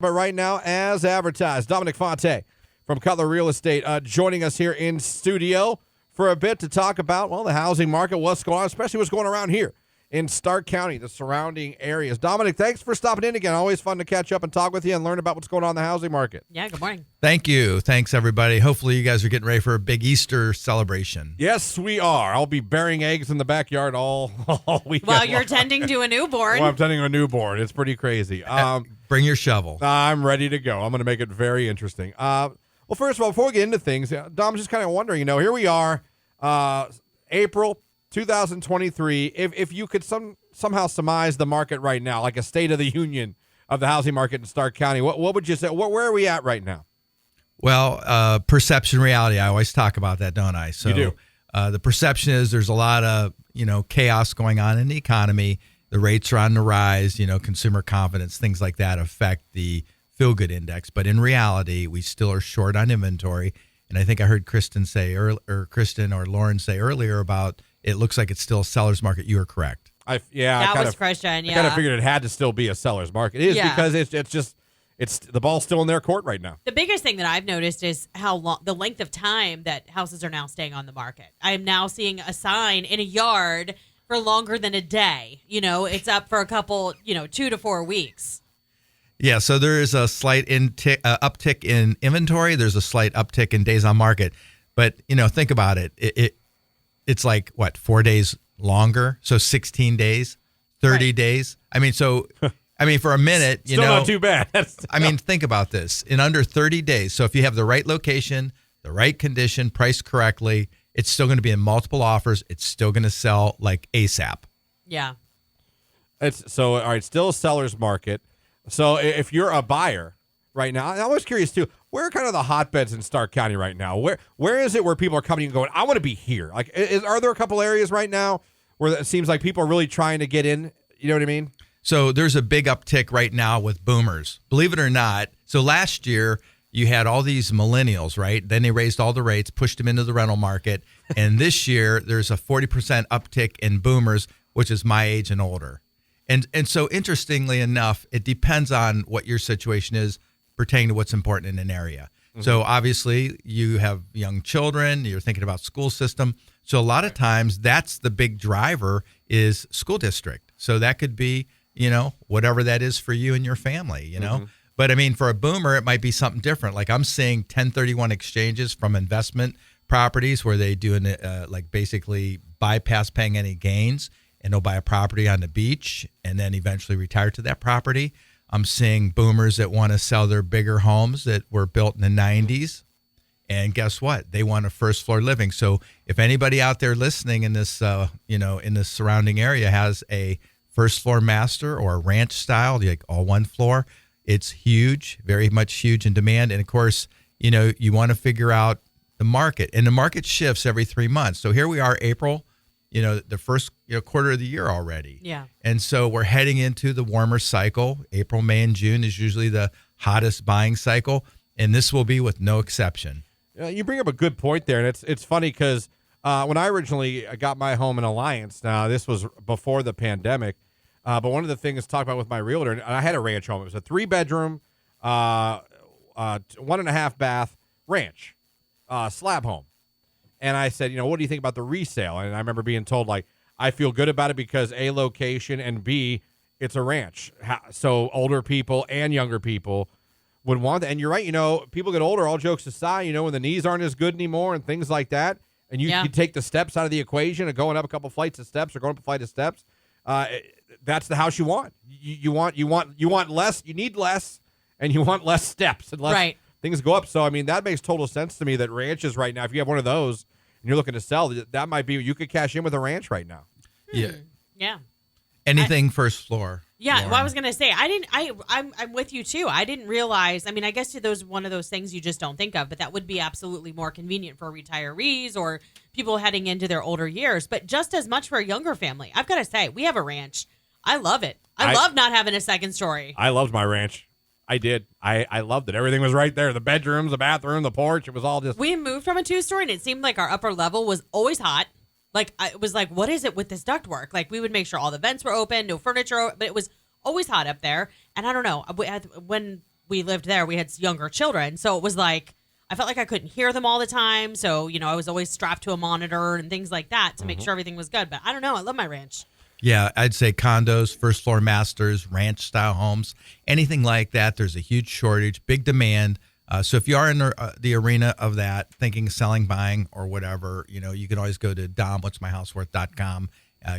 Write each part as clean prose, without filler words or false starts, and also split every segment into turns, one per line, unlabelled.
But right now, as advertised, Dominic Fonte from Cutler Real Estate joining us here in studio for a bit to talk about, well, the housing market, what's going on, especially what's going around here in Stark County, the surrounding areas. Dominic, thanks for stopping in again. Always fun to catch up and talk with you and learn about what's going on in the housing market.
Yeah, good morning.
Thank you. Thanks, everybody. Hopefully you guys are getting ready for a big Easter celebration.
Yes, we are. I'll be burying eggs in the backyard all weekend.
Well, you're tending to a newborn.
Well, I'm tending to a newborn. It's pretty crazy.
Bring your shovel.
I'm ready to go. I'm going to make it very interesting. Well, first of all, before we get into things, Dom's just kind of wondering, here we are, April 2023. If you could somehow surmise the market right now, like a state of the union of the housing market in Stark County, what would you say? Where are we at right now?
Well, perception, reality. I always talk about that, don't I? So,
you do.
The perception is there's a lot of, chaos going on in the economy. The rates are on the rise, consumer confidence, things like that affect the feel-good index. But in reality, we still are short on inventory. And I think I heard Kristen or Lauren say earlier about it looks like it's still a seller's market. You are correct.
That was Christian, yeah.
I kind of figured it had to still be a seller's market. It is because it's the ball's still in their court right now.
The biggest thing that I've noticed is how long, the length of time that houses are now staying on the market. I am now seeing a sign in a yard for longer than a day. It's up for a couple, 2 to 4 weeks.
Yeah, so there is a slight uptick in inventory. There's a slight uptick in days on market. But, think about it. It's like, 4 days longer? So 16 days, 30 days? For a minute,
Still not too bad.
Think about this. In under 30 days, so if you have the right location, the right condition, priced correctly, it's still going to be in multiple offers. It's still going to sell like ASAP.
Yeah.
All right, still a seller's market. So if you're a buyer right now, I was curious too, where are kind of the hotbeds in Stark County right now? Where is it where people are coming and going, I want to be here? Like, are there a couple areas right now where it seems like people are really trying to get in? You know what I mean?
So there's a big uptick right now with boomers. Believe it or not. So last year you had all these millennials, right? Then they raised all the rates, pushed them into the rental market. And this year there's a 40% uptick in boomers, which is my age and older. And so interestingly enough, it depends on what your situation is pertaining to what's important in an area. Mm-hmm. So obviously you have young children, you're thinking about school system. So a lot of times that's the big driver is school district. So that could be, whatever that is for you and your family,
Mm-hmm.
But for a boomer, it might be something different. Like I'm seeing 1031 exchanges from investment properties where they do basically bypass paying any gains. And they'll buy a property on the beach and then eventually retire to that property. I'm seeing boomers that want to sell their bigger homes that were built in the 90s. And guess what? They want a first floor living. So if anybody out there listening in this, in this surrounding area has a first floor master or a ranch style, like all one floor, it's huge, very much huge in demand. And of course, you want to figure out the market, and the market shifts every 3 months. So here we are, April, the first quarter of the year already.
Yeah.
And so we're heading into the warmer cycle. April, May, and June is usually the hottest buying cycle, and this will be with no exception.
You bring up a good point there, and it's funny because when I originally got my home in Alliance, now this was before the pandemic, but one of the things talked about with my realtor, and I had a ranch home. It was a 3-bedroom, 1.5 bath ranch, slab home. And I said, what do you think about the resale? And I remember being told, I feel good about it because A, location, and B, it's a ranch. So older people and younger people would want that. And you're right, people get older, all jokes aside, when the knees aren't as good anymore and things like that. And you take the steps out of the equation and going up a couple flights of steps or going up a flight of steps. That's the house you want. You want less, you need less, and you want less steps and less things go up. So, that makes total sense to me that ranches right now, if you have one of those and you're looking to sell, that might be, you could cash in with a ranch right now.
Yeah.
Yeah.
Anything first floor.
Yeah.
Lauren.
Well, I was going to say, I'm with you too. I didn't realize, I guess those one of those things you just don't think of, but that would be absolutely more convenient for retirees or people heading into their older years, but just as much for a younger family. I've got to say, we have a ranch. I love it. I love not having a second story.
I loved my ranch. I did. I loved it. Everything was right there. The bedrooms, the bathroom, the porch. It was all just.
We moved from a 2-story, and it seemed like our upper level was always hot. It was like, what is it with this ductwork? We would make sure all the vents were open, no furniture, but it was always hot up there. And I don't know, when we lived there, we had younger children. So it was like, I felt like I couldn't hear them all the time. So, I was always strapped to a monitor and things like that to make sure everything was good. But I don't know. I love my ranch.
Yeah, I'd say condos, first floor masters, ranch style homes, anything like that. There's a huge shortage, big demand. So if you are in the arena of that, thinking selling, buying, or whatever, you can always go to domwhatsmyhouseworth.com,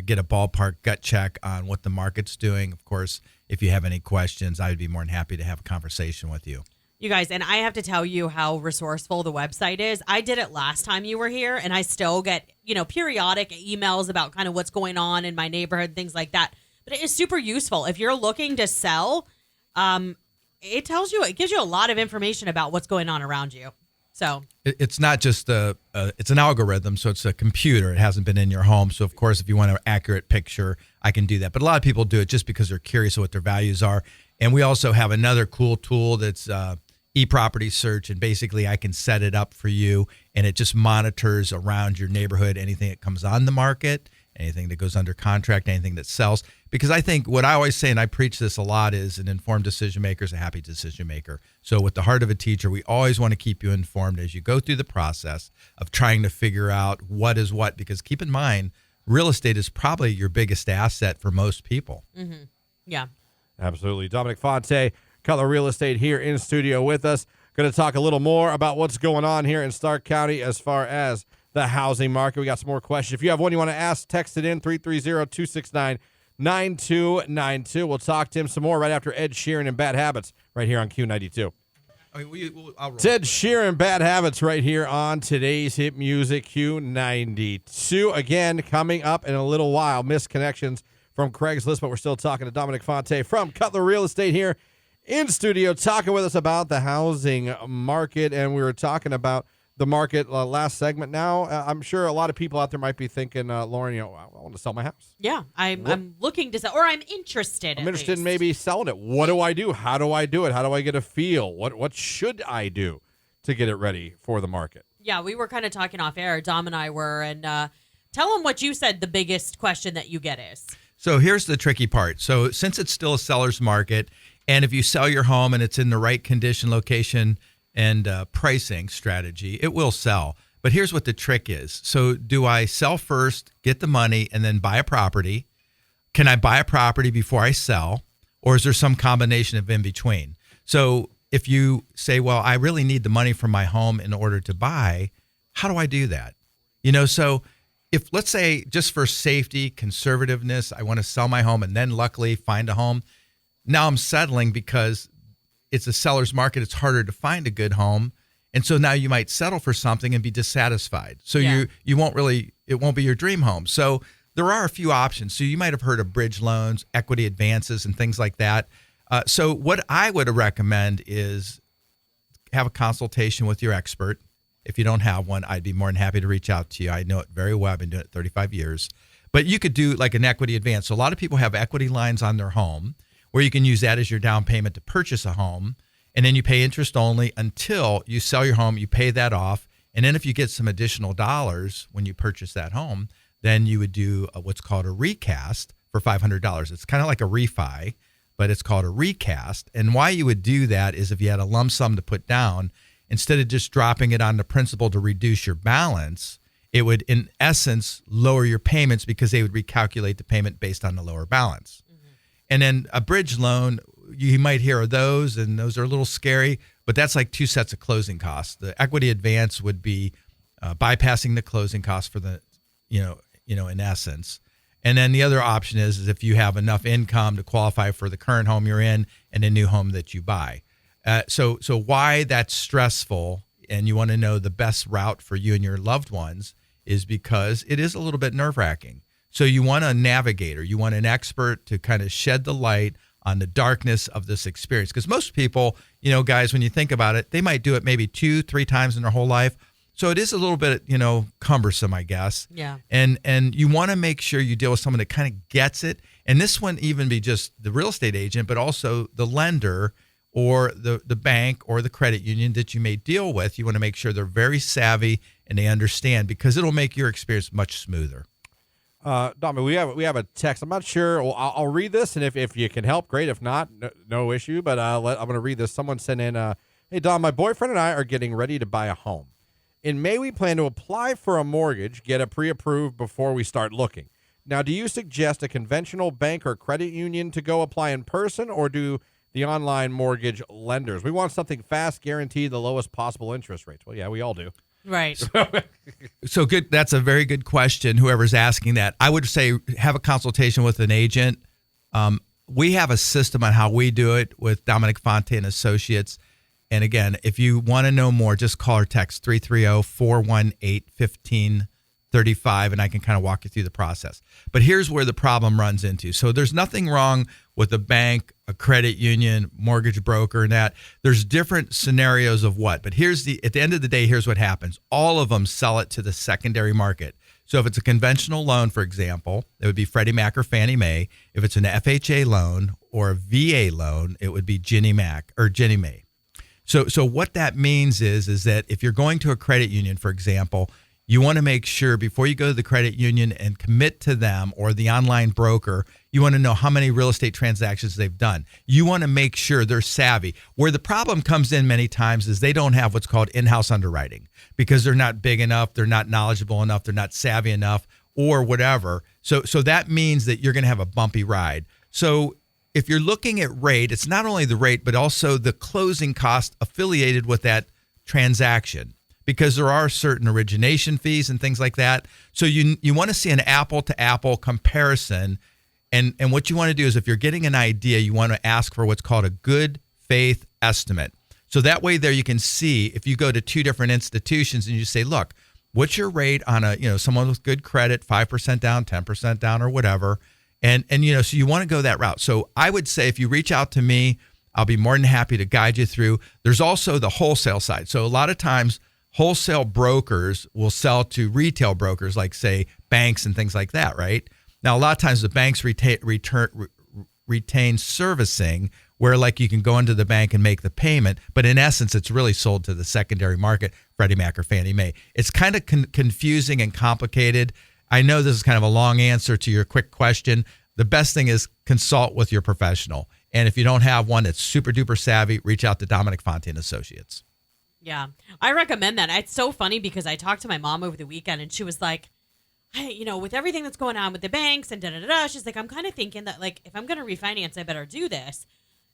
get a ballpark gut check on what the market's doing. Of course, if you have any questions, I would be more than happy to have a conversation with you.
You guys, and I have to tell you how resourceful the website is. I did it last time you were here, and I still get, periodic emails about kind of what's going on in my neighborhood, things like that. But it is super useful. If you're looking to sell, it gives you a lot of information about what's going on around you. So
it's not just it's an algorithm, so it's a computer. It hasn't been in your home. So of course, if you want an accurate picture, I can do that. But a lot of people do it just because they're curious of what their values are. And we also have another cool tool that's e-property search, and basically I can set it up for you, and it just monitors around your neighborhood anything that comes on the market, anything that goes under contract, anything that sells. Because I think what I always say, and I preach this a lot, is an informed decision maker is a happy decision maker. So with the heart of a teacher, we always want to keep you informed as you go through the process of trying to figure out what is what, because keep in mind, real estate is probably your biggest asset for most people.
Mm-hmm. Yeah.
Absolutely. Dominic Fonte, Cutler Real Estate, here in studio with us. Going to talk a little more about what's going on here in Stark County as far as the housing market. We got some more questions. If you have one you want to ask, text it in 330-269-9292. We'll talk to him some more right after Ed Sheeran and Bad Habits right here on Q92. Ted Sheeran, Bad Habits right here on today's hit music Q92. Again, coming up in a little while, missed connections from Craigslist, but we're still talking to Dominic Fonte from Cutler Real Estate here in studio, talking with us about the housing market. And we were talking about the market last segment. Now, I'm sure a lot of people out there might be thinking, Lauren, I want to sell my house.
Yeah, I'm looking to sell, or I'm interested.
I'm interested in maybe selling it. What do I do? How do I do it? How do I get a feel? What should I do to get it ready for the market?
Yeah, we were kind of talking off air. Dom and I were, and tell them what you said the biggest question that you get is.
So here's the tricky part. So since it's still a seller's market, and if you sell your home and it's in the right condition, location, and pricing strategy, it will sell. But here's what the trick is. So do I sell first, get the money, and then buy a property? Can I buy a property before I sell? Or is there some combination of in between? So if you say, well, I really need the money from my home in order to buy, how do I do that? So if, let's say, just for safety, conservativeness, I want to sell my home and then luckily find a home. Now I'm settling because it's a seller's market. It's harder to find a good home. And so now you might settle for something and be dissatisfied. So you won't really, it won't be your dream home. So there are a few options. So you might have heard of bridge loans, equity advances, and things like that. So what I would recommend is have a consultation with your expert. If you don't have one, I'd be more than happy to reach out to you. I know it very well. I've been doing it 35 years. But you could do like an equity advance. So a lot of people have equity lines on their home where you can use that as your down payment to purchase a home. And then you pay interest only until you sell your home. You pay that off. And then if you get some additional dollars when you purchase that home, then you would do what's called a recast for $500. It's kind of like a refi, but it's called a recast. And why you would do that is if you had a lump sum to put down, instead of just dropping it on the principal to reduce your balance, it would, in essence, lower your payments because they would recalculate the payment based on the lower balance. Mm-hmm. And then a bridge loan, you might hear of those, and those are a little scary, but that's like two sets of closing costs. The equity advance would be bypassing the closing costs for the, in essence. And then the other option is if you have enough income to qualify for the current home you're in and a new home that you buy. So why that's stressful and you want to know the best route for you and your loved ones is because it is a little bit nerve-wracking. So you want a navigator. You want an expert to kind of shed the light on the darkness of this experience. Because most people, guys, when you think about it, they might do it maybe 2-3 times in their whole life. So it is a little bit, cumbersome, I guess.
Yeah.
And you want to make sure you deal with someone that kind of gets it. And this wouldn't even be just the real estate agent, but also the lender or the bank or the credit union that you may deal with. You want to make sure they're very savvy and they understand because it'll make your experience much smoother.
Dominic, we have a text. I'm not sure. Well, I'll read this, and if you can help, great. If not, no issue. But I'm going to read this. Someone sent in, hey, Dom, my boyfriend and I are getting ready to buy a home. In May, we plan to apply for a mortgage, get it pre-approved before we start looking. Now, do you suggest a conventional bank or credit union to go apply in person, or do the online mortgage lenders? We want something fast, guaranteed the lowest possible interest rates. Well, yeah, we all do.
Right.
So good. That's a very good question. Whoever's asking that, I would say have a consultation with an agent. We have a system on how we do it with Dominic Fonte and Associates. And again, if you want to know more, just call or text 330-418-1535, and I can kind of walk you through the process. But here's where the problem runs into. So there's nothing wrong with a bank, a credit union, mortgage broker, and that. There's different scenarios of what. But at the end of the day, here's what happens. All of them sell it to the secondary market. So if it's a conventional loan, for example, it would be Freddie Mac or Fannie Mae. If it's an FHA loan or a VA loan, it would be Ginnie Mac or Ginnie Mae. So what that means is that if you're going to a credit union, for example, you want to make sure before you go to the credit union and commit to them or the online broker, you want to know how many real estate transactions they've done. You want to make sure they're savvy. Where the problem comes in many times is they don't have what's called in-house underwriting because they're not big enough, they're not knowledgeable enough, they're not savvy enough, or whatever. So that means that you're going to have a bumpy ride. So if you're looking at rate, it's not only the rate, but also the closing cost affiliated with that transaction, because there are certain origination fees and things like that. So you want to see an apple-to-apple comparison. And what you want to do is if you're getting an idea, you want to ask for what's called a good faith estimate. So that way there you can see if you go to two different institutions and you say, look, what's your rate on someone with good credit, 5% down, 10% down, or whatever. And so you want to go that route. So I would say if you reach out to me, I'll be more than happy to guide you through. There's also the wholesale side. So a lot of times wholesale brokers will sell to retail brokers like, say, banks and things like that, right? Now, a lot of times the banks retain servicing where like you can go into the bank and make the payment. But in essence, it's really sold to the secondary market, Freddie Mac or Fannie Mae. It's kind of confusing and complicated. I know this is kind of a long answer to your quick question. The best thing is consult with your professional. And if you don't have one that's super duper savvy, reach out to Dominic Fonte and Associates.
Yeah, I recommend that. It's so funny because I talked to my mom over the weekend and she was like, hey, with everything that's going on with the banks and da-da-da-da, she's like, I'm kind of thinking that, like, if I'm going to refinance, I better do this.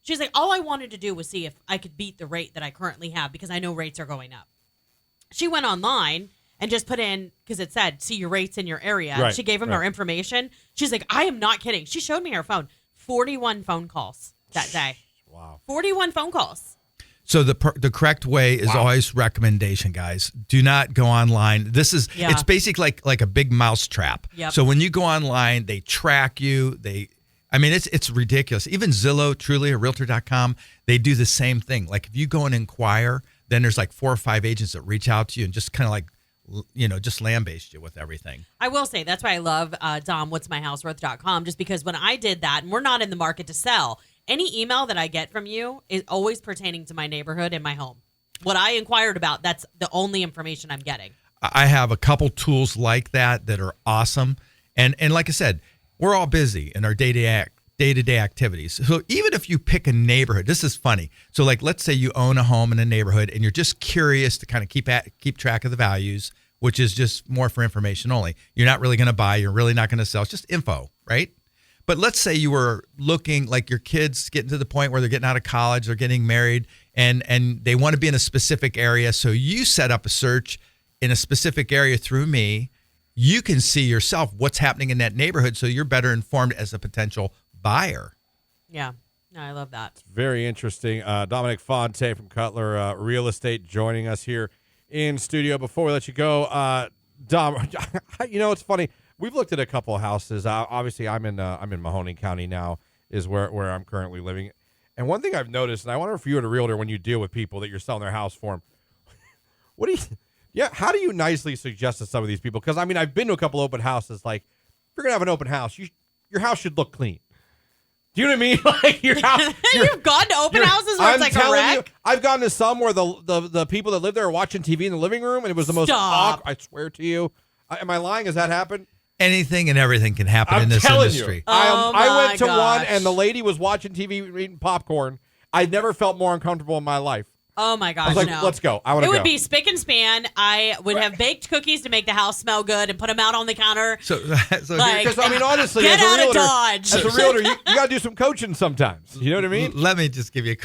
She's like, all I wanted to do was see if I could beat the rate that I currently have because I know rates are going up. She went online and just put in, because it said, see your rates in your area.
Right,
she gave him her information. She's like, I am not kidding. She showed me her phone. 41 phone calls that day.
Wow.
41 phone calls.
So the correct way is always recommendation, guys. Do not go online. It's basically like a big mouse trap.
Yep.
So when you go online, they track you. It's ridiculous. Even Zillow, Truly, or Realtor.com, they do the same thing. Like if you go and inquire, then there's like 4 or 5 agents that reach out to you and just kind of like, just lambaste you with everything.
I will say that's why I love whatsmyhouseworth.com, just because when I did that, and we're not in the market to sell, any email that I get from you is always pertaining to my neighborhood and my home. What I inquired about, that's the only information I'm getting.
I have a couple tools like that are awesome. And like I said, we're all busy in our day-to-day activities. So even if you pick a neighborhood, this is funny. So like, let's say you own a home in a neighborhood and you're just curious to kind of keep track of the values, which is just more for information only. You're not really going to buy. You're really not going to sell. It's just info, right? But let's say you were looking like your kids getting to the point where they're getting out of college, they're getting married, and they want to be in a specific area. So you set up a search in a specific area through me. You can see yourself what's happening in that neighborhood, so you're better informed as a potential buyer.
Yeah. No, I love that.
Very interesting. Dominic Fonte from Cutler Real Estate joining us here in studio. Before we let you go, Dom, it's funny. We've looked at a couple of houses. Obviously, I'm in Mahoning County now, is where I'm currently living. And one thing I've noticed, and I wonder if you, as a realtor, when you deal with people that you're selling their house for them, how do you nicely suggest to some of these people? Because I've been to a couple open houses. Like, if you're gonna have an open house, your house should look clean. Do you know what I mean? Like your house.
You've gone to open houses where it's like a wreck?
I've gone to some where the people that live there are watching TV in the living room, and it was the most awkward. I swear to you. Am I lying? Has that happened?
anything and everything can happen
I'm
in this
telling
industry.
you.
Oh
I went to
my
one,
gosh.
and the lady was watching TV eating popcorn. I never felt more uncomfortable in my life.
Oh my gosh,
I was like,
no.
let's go. I want
It
to go.
would be spick and span. I would have baked cookies to make the house smell good and put them out on the counter.
So
Like,
Because, I mean, honestly,
Get
as a
out of
realtor,
Dodge.
as a realtor, you got to do some coaching sometimes. You know what I mean?
let me just give you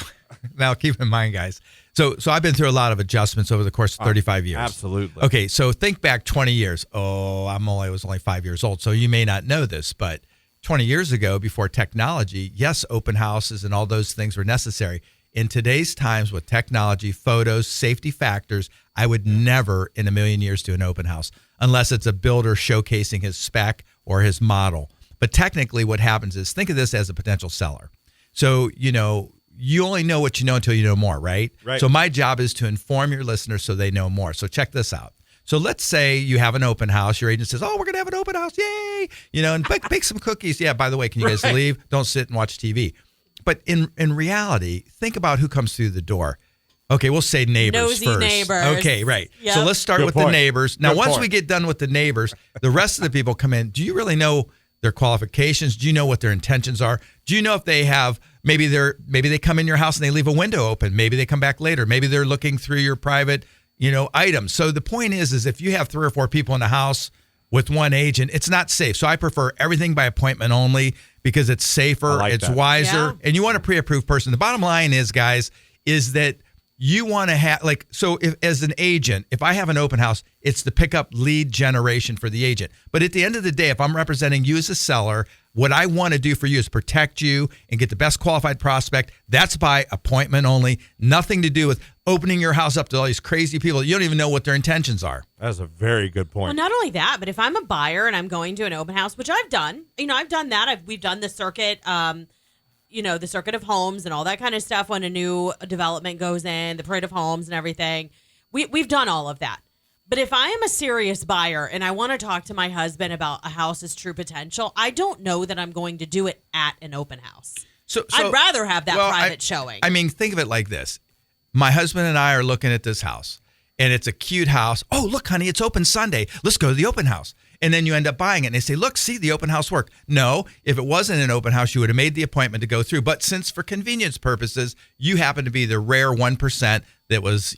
now keep in mind, guys. So I've been through a lot of adjustments over the course of 35 years.
Absolutely.
Okay, so think back 20 years. Oh, I was only 5 years old, so you may not know this, but 20 years ago, before technology, yes, open houses and all those things were necessary. In today's times with technology, photos, safety factors, I would never in a million years do an open house unless it's a builder showcasing his spec or his model. But technically what happens is, think of this as a potential seller. So, you only know what you know until you know more, right?
Right.
So my job is to inform your listeners so they know more. So check this out. So let's say you have an open house. Your agent says, oh, we're going to have an open house. Yay. And bake some cookies. Yeah, by the way, can you guys leave? Don't sit and watch TV. But in reality, think about who comes through the door. Okay, we'll say neighbors
Nosy
first.
neighbors.
Okay, right.
Yep.
So let's start
Good
with
point.
the neighbors. Now,
Good
once
point.
we get done with the neighbors, the rest of the people come in. Do you really know their qualifications? Do you know what their intentions are? Do you know if they have maybe they come in your house and they leave a window open? Maybe they come back later. Maybe they're looking through your private, items. So the point is if you have 3 or 4 people in the house with one agent, it's not safe. So I prefer everything by appointment only because it's safer,
I like
it's
that.
wiser,
Yeah.
and you want a pre-approved person. The bottom line is, guys, is that you want to have, as an agent, if I have an open house, it's to pick up lead generation for the agent. But at the end of the day, if I'm representing you as a seller, what I want to do for you is protect you and get the best qualified prospect. That's by appointment only. Nothing to do with opening your house up to all these crazy people. You don't even know what their intentions are.
That's a very good point.
Well, not only that, but if I'm a buyer and I'm going to an open house, which I've done, I've done that. We've done the circuit, the circuit of homes and all that kind of stuff when a new development goes in, the parade of homes and everything. We've done all of that. But if I am a serious buyer and I want to talk to my husband about a house's true potential, I don't know that I'm going to do it at an open house.
So
I'd rather have that private showing.
I mean, think of it like this. My husband and I are looking at this house, and it's a cute house. Oh, look, honey, it's open Sunday. Let's go to the open house. And then you end up buying it, and they say, look, see, the open house worked. No, if it wasn't an open house, you would have made the appointment to go through. But since for convenience purposes, you happen to be the rare 1% that was,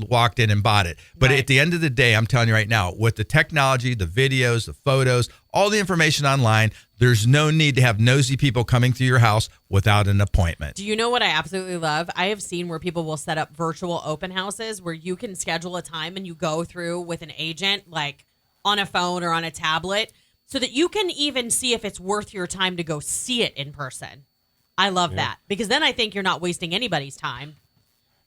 walked in and bought it. But
Right.
at the end of the day, I'm telling you right now, with the technology, the videos, the photos, all the information online, there's no need to have nosy people coming through your house without an appointment.
Do you know what I absolutely love? I have seen where people will set up virtual open houses where you can schedule a time and you go through with an agent, like on a phone or on a tablet, so that you can even see if it's worth your time to go see it in person. I love that because then I think you're not wasting anybody's time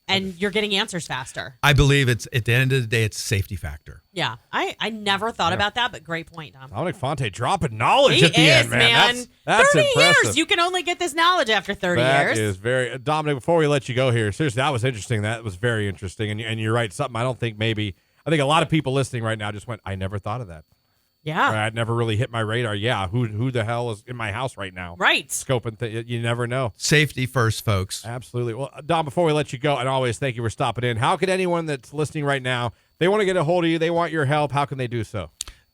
and you're getting answers faster.
I believe it's at the end of the day, it's a safety factor.
Yeah. I never thought about that, but great point, Dom.
Dominic Fonte dropping knowledge
He
at the
is,
end, man. That's
30
impressive.
years. You can only get this knowledge after 30
That
years.
is very Dominic. Before we let you go here, seriously, that was interesting. That was very interesting, and you're right. Something I don't think maybe. I think a lot of people listening right now just went, I never thought of that.
Yeah.
Or I'd never really hit my radar. Yeah, who the hell is in my house right now?
Right.
Scoping, you never know.
Safety first, folks.
Absolutely. Well, Dom, before we let you go, and always thank you for stopping in. How could anyone that's listening right now, they want to get a hold of you, they want your help, how can they do so?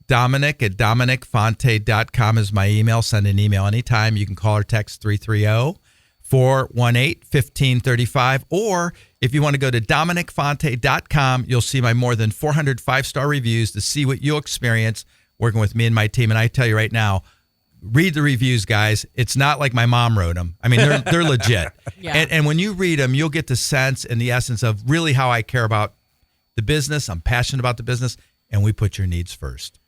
Dominic at DominicFonte.com is my email. Send an email anytime. You can call or text 330-418-1535. Or if you want to go to DominicFonte.com, you'll see my more than 400 5-star reviews to see what you'll experience working with me and my team. And I tell you right now, read the reviews, guys. It's not like my mom wrote them. I mean, they're legit.
Yeah.
And when you read them, you'll get the sense and the essence of really how I care about the business. I'm passionate about the business, and we put your needs first.